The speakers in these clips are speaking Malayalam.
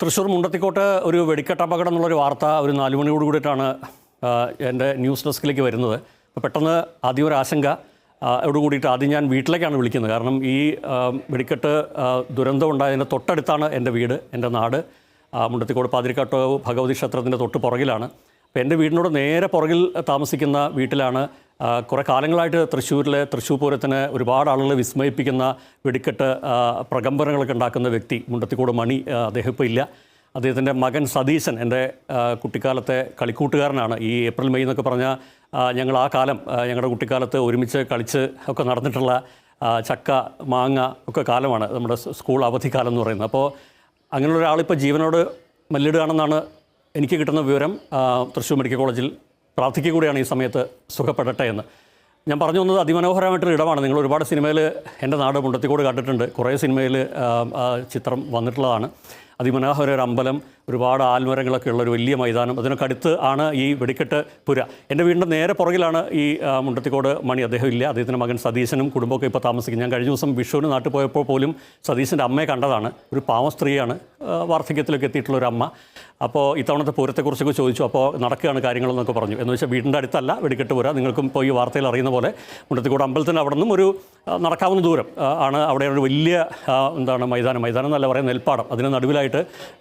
തൃശ്ശൂർ മുണ്ടത്തിക്കോട്ട് ഒരു വെടിക്കെട്ട് അപകടം എന്നുള്ളൊരു വാർത്ത ഒരു 4 മണിയോട് കൂടിയിട്ടാണ് എൻ്റെ ന്യൂസ് ഡെസ്കിലേക്ക് വരുന്നത്. അപ്പോൾ പെട്ടെന്ന് ആദ്യം ഒരു ആശങ്ക ഓട് കൂടിയിട്ട് ആദ്യം ഞാൻ വീട്ടിലേക്കാണ് വിളിക്കുന്നത്. കാരണം ഈ വെടിക്കെട്ട് ദുരന്തം ഉണ്ടായതിൻ്റെ തൊട്ടടുത്താണ് എൻ്റെ വീട്, എൻ്റെ നാട്. മുണ്ടത്തിക്കോട് പാതിരിക്കാട്ട് ഭഗവതി ക്ഷേത്രത്തിൻ്റെ തൊട്ട് പുറകിലാണ്. അപ്പോൾ എൻ്റെ വീടിനോട് നേരെ പുറകിൽ താമസിക്കുന്ന വീട്ടിലാണ് കുറേ കാലങ്ങളായിട്ട് തൃശ്ശൂർ പൂരത്തിന് ഒരുപാട് ആളുകൾ വിസ്മയിപ്പിക്കുന്ന വെടിക്കെട്ട് പ്രകമ്പനങ്ങളൊക്കെ ഉണ്ടാക്കുന്ന വ്യക്തി മുണ്ടത്തിക്കോട് മണി. അദ്ദേഹം ഇപ്പോൾ ഇല്ല. അദ്ദേഹത്തിൻ്റെ മകൻ സതീശൻ എൻ്റെ കുട്ടിക്കാലത്തെ കളിക്കൂട്ടുകാരനാണ്. ഈ ഏപ്രിൽ മെയ് എന്നൊക്കെ പറഞ്ഞാൽ ഞങ്ങൾ ആ കാലം ഞങ്ങളുടെ കുട്ടിക്കാലത്ത് ഒരുമിച്ച് കളിച്ച് ഒക്കെ നടന്നിട്ടുള്ള ചക്ക മാങ്ങ ഒക്കെ കാലമാണ് നമ്മുടെ സ്കൂൾ അവധിക്കാലം എന്ന് പറയുന്നത്. അപ്പോൾ അങ്ങനെയുള്ള ഒരാളിപ്പോൾ ജീവനോട് മല്ലിടുകയാണെന്നാണ് എനിക്ക് കിട്ടുന്ന വിവരം. തൃശ്ശൂർ മെഡിക്കൽ കോളേജിൽ പ്രാർത്ഥിക്കുക കൂടിയാണ് ഈ സമയത്ത് സുഖപ്പെടട്ടെ എന്ന്. ഞാൻ പറഞ്ഞു വന്നത് അതിമനോഹരമായിട്ടൊരു ഇടമാണ്. നിങ്ങൾ ഒരുപാട് സിനിമയിൽ എൻ്റെ നാട് മുണ്ടത്തിക്കോട് കണ്ടിട്ടുണ്ട്. കുറേ സിനിമയിൽ ചിത്രം വന്നിട്ടുള്ളതാണ്. അതിമനോഹര ഒരു അമ്പലം, ഒരുപാട് ആൽമരങ്ങളൊക്കെ ഉള്ളൊരു വലിയ മൈതാനം, അതിനൊക്കെ അടുത്ത് ആണ് ഈ വെടിക്കെട്ട് പുര. എൻ്റെ വീടിൻ്റെ നേരെ പുറകിലാണ് ഈ മുണ്ടത്തിക്കോട് മണി. അദ്ദേഹം ഇല്ല. അദ്ദേഹത്തിൻ്റെ മകൻ സതീശനും കുടുംബമൊക്കെ ഇപ്പോൾ താമസിക്കും. ഞാൻ കഴിഞ്ഞ ദിവസം വിഷുവിന് നാട്ടിൽ പോയപ്പോൾ പോലും സതീശൻ്റെ അമ്മയെ കണ്ടതാണ്. ഒരു പാവം സ്ത്രീയാണ്, വാർദ്ധക്യത്തിലൊക്കെ എത്തിയിട്ടുള്ളൊരു അമ്മ. അപ്പോൾ ഇത്തവണത്തെ പൂരത്തെക്കുറിച്ചൊക്കെ ചോദിച്ചു. അപ്പോൾ നടക്കുകയാണ് കാര്യങ്ങളെന്നൊക്കെ പറഞ്ഞു. എന്ന് വെച്ചാൽ വീടിൻ്റെ അടുത്തല്ല വെടിക്കെട്ട് പുര. നിങ്ങൾക്കും ഇപ്പോൾ ഈ വാർത്തയിൽ അറിയുന്ന പോലെ മുണ്ടത്തിക്കോട് അമ്പലത്തിൻ്റെ അവിടെ നിന്നും ഒരു നടക്കാവുന്ന ദൂരം ആണ്. അവിടെ ഒരു വലിയ മൈതാനം എന്നല്ല പറയുന്നത്, നെൽപ്പാടം. അതിന് നടുവിലായിട്ട്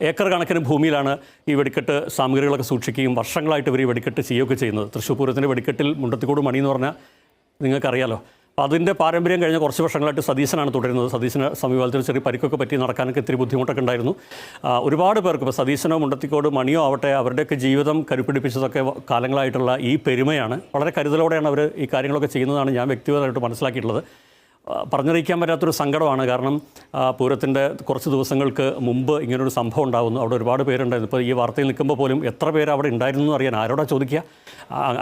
ഏക്കർ കണക്കിന് ഭൂമിയിലാണ് ഈ വെടിക്കെട്ട് സാമഗ്രികളൊക്കെ സൂക്ഷിക്കുകയും വർഷങ്ങളായിട്ട് ഇവർ ഈ വെടിക്കെട്ട് ചെയ്യുകയൊക്കെ ചെയ്യുന്നത്. തൃശ്ശൂർ പൂരത്തിൻ്റെ വെടിക്കെട്ടിൽ മുണ്ടത്തിക്കോട് മണി എന്ന് പറഞ്ഞാൽ നിങ്ങൾക്കറിയാലോ. അപ്പോൾ അതിൻ്റെ പാരമ്പര്യം കഴിഞ്ഞ കുറച്ച് വർഷങ്ങളായിട്ട് സതീശനാണ് തുടരുന്നത്. സതീശന് സമീപത്തിൽ ചെറിയ പരിക്കൊക്കെ പറ്റി നടക്കാനൊക്കെ ഇത്തിരി ബുദ്ധിമുട്ടൊക്കെ ഉണ്ടായിരുന്നു. ഒരുപാട് പേർക്ക് ഇപ്പോൾ സതീശനോ മുണ്ടത്തിക്കോട് മണിയോ ആവട്ടെ, അവരുടെയൊക്കെ ജീവിതം കരുപ്പിടിപ്പിച്ചതൊക്കെ കാലങ്ങളായിട്ടുള്ള ഈ പെരുമയാണ്. വളരെ കരുതലോടെയാണ് അവർ ഈ കാര്യങ്ങളൊക്കെ ചെയ്യുന്നതാണ് ഞാൻ വ്യക്തിപരമായിട്ട് മനസ്സിലാക്കിയിട്ടുള്ളത്. പറഞ്ഞറിയിക്കാൻ പറ്റാത്തൊരു സങ്കടമാണ്. കാരണം പൂരത്തിൻ്റെ കുറച്ച് ദിവസങ്ങൾക്ക് മുമ്പ് ഇങ്ങനൊരു സംഭവം ഉണ്ടാകുന്നു. അവിടെ ഒരുപാട് പേരുണ്ടായിരുന്നു. ഇപ്പോൾ ഈ വാർത്തയിൽ നിൽക്കുമ്പോൾ പോലും എത്ര പേര് അവിടെ ഉണ്ടായിരുന്നു എന്ന് അറിയാൻ ആരോടാ ചോദിക്കുക.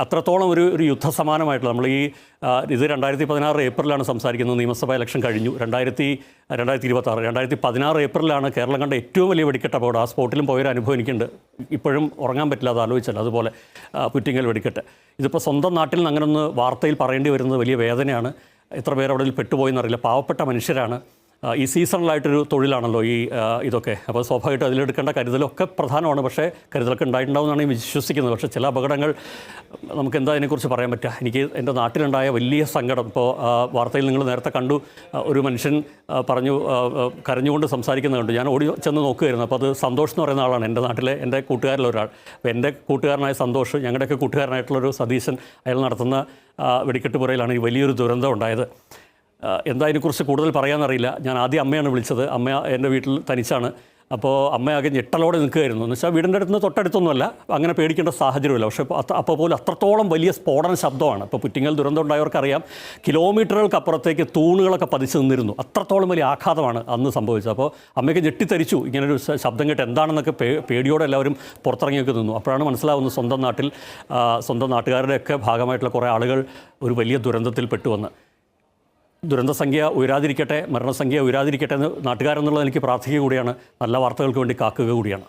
അത്രത്തോളം ഒരു യുദ്ധസമാനമായിട്ടുള്ള നമ്മൾ ഇത് 2016 ഏപ്രിലാണ് സംസാരിക്കുന്നത്. നിയമസഭാ ഇലക്ഷൻ കഴിഞ്ഞു. 2016 ഏപ്രിലാണ് കേരളം കണ്ട ഏറ്റവും വലിയ വെടിക്കെട്ട് അപകടം. ആ സ്പോട്ടിലും പോയൊരു അനുഭവം എനിക്കുണ്ട്. ഇപ്പോഴും ഉറങ്ങാൻ പറ്റില്ല അത് ആലോചിച്ചാൽ. അതുപോലെ പുറ്റിങ്ങൽ വെടിക്കെട്ട് ഇതിപ്പോൾ സ്വന്തം നാട്ടിൽ നിന്ന് അങ്ങനെ ഒന്ന് വാർത്തയിൽ പറയേണ്ടി വരുന്നത് വലിയ വേദനയാണ്. എത്ര പേർ അവിടെ പെട്ടുപോയെന്നറിയില്ല. പാവപ്പെട്ട മനുഷ്യരാണ്. ഈ സീസണലായിട്ടൊരു തൊഴിലാണല്ലോ ഇതൊക്കെ. അപ്പോൾ സ്വാഭാവികമായിട്ട് അതിലെടുക്കേണ്ട കരുതലൊക്കെ പ്രധാനമാണ്. പക്ഷേ കരുതലൊക്കെ ഉണ്ടായിട്ടുണ്ടാവുമെന്നാണ് ഞാൻ വിശ്വസിക്കുന്നത്. പക്ഷേ ചില അപകടങ്ങൾ നമുക്ക് എന്താ അതിനെക്കുറിച്ച് പറയാൻ പറ്റുക. എനിക്ക് എൻ്റെ നാട്ടിലുണ്ടായ വലിയ സങ്കടം ഇപ്പോൾ വാർത്തയിൽ നിങ്ങൾ നേരത്തെ കണ്ടു. ഒരു മനുഷ്യൻ പറഞ്ഞു കരഞ്ഞുകൊണ്ട് സംസാരിക്കുന്നത് കണ്ടു. ഞാൻ ഓടി ചെന്ന് നോക്കുകയായിരുന്നു. അപ്പോൾ അത് സന്തോഷ് എന്ന് പറയുന്ന ആളാണ്, എൻ്റെ നാട്ടിലെ എൻ്റെ കൂട്ടുകാരിലൊരാൾ. അപ്പോൾ എൻ്റെ കൂട്ടുകാരനായ സന്തോഷ്, ഞങ്ങളുടെയൊക്കെ കൂട്ടുകാരനായിട്ടുള്ളൊരു സതീശൻ, അയാൾ നടത്തുന്ന വെടിക്കെട്ട് പുരയിലാണ് ഈ വലിയൊരു ദുരന്തം ഉണ്ടായത്. എന്താ ഇതിനെക്കുറിച്ച് കൂടുതൽ പറയാമെന്നറിയില്ല. ഞാൻ ആദ്യം അമ്മയാണ് വിളിച്ചത്. അമ്മ എൻ്റെ വീട്ടിൽ തനിച്ചാണ്. അപ്പോൾ അമ്മയാകെ ഞെട്ടലോടെ നിൽക്കുകയായിരുന്നു. എന്ന് വെച്ചാൽ വീടിൻ്റെ അടുത്ത് നിന്ന് തൊട്ടടുത്തൊന്നുമല്ല, അങ്ങനെ പേടിക്കേണ്ട സാഹചര്യമില്ല. പക്ഷേ അപ്പോൾ പോലും അത്രത്തോളം വലിയ സ്ഫോടന ശബ്ദമാണ്. ഇപ്പോൾ പുറ്റിങ്ങൽ ദുരന്തം ഉണ്ടായവർക്കറിയാം, കിലോമീറ്ററുകൾക്കപ്പുറത്തേക്ക് തൂണുകളൊക്കെ പതിച്ച് നിന്നിരുന്നു. അത്രത്തോളം വലിയ ആഘാതമാണ് അന്ന് സംഭവിച്ചത്. അപ്പോൾ അമ്മയ്ക്ക് ഞെട്ടിത്തരിച്ചു. ഇങ്ങനൊരു ശബ്ദം കേട്ട് എന്താണെന്നൊക്കെ പേടിയോടെ എല്ലാവരും പുറത്തിറങ്ങിയൊക്കെ നിന്നു. അപ്പോഴാണ് മനസ്സിലാവുന്നത് സ്വന്തം നാട്ടുകാരുടെയൊക്കെ ഭാഗമായിട്ടുള്ള കുറേ ആളുകൾ ഒരു വലിയ ദുരന്തത്തിൽ പെട്ടുവന്ന്. ദുരന്തസംഖ്യ ഉയരാതിരിക്കട്ടെ, മരണസംഖ്യ ഉയരാതിരിക്കട്ടെ എന്ന് നാട്ടുകാരെന്നുള്ളത് എനിക്ക് പ്രാർത്ഥിക്കുക കൂടിയാണ്. നല്ല വാർത്തകൾക്ക് വേണ്ടി കാക്കുക കൂടിയാണ്.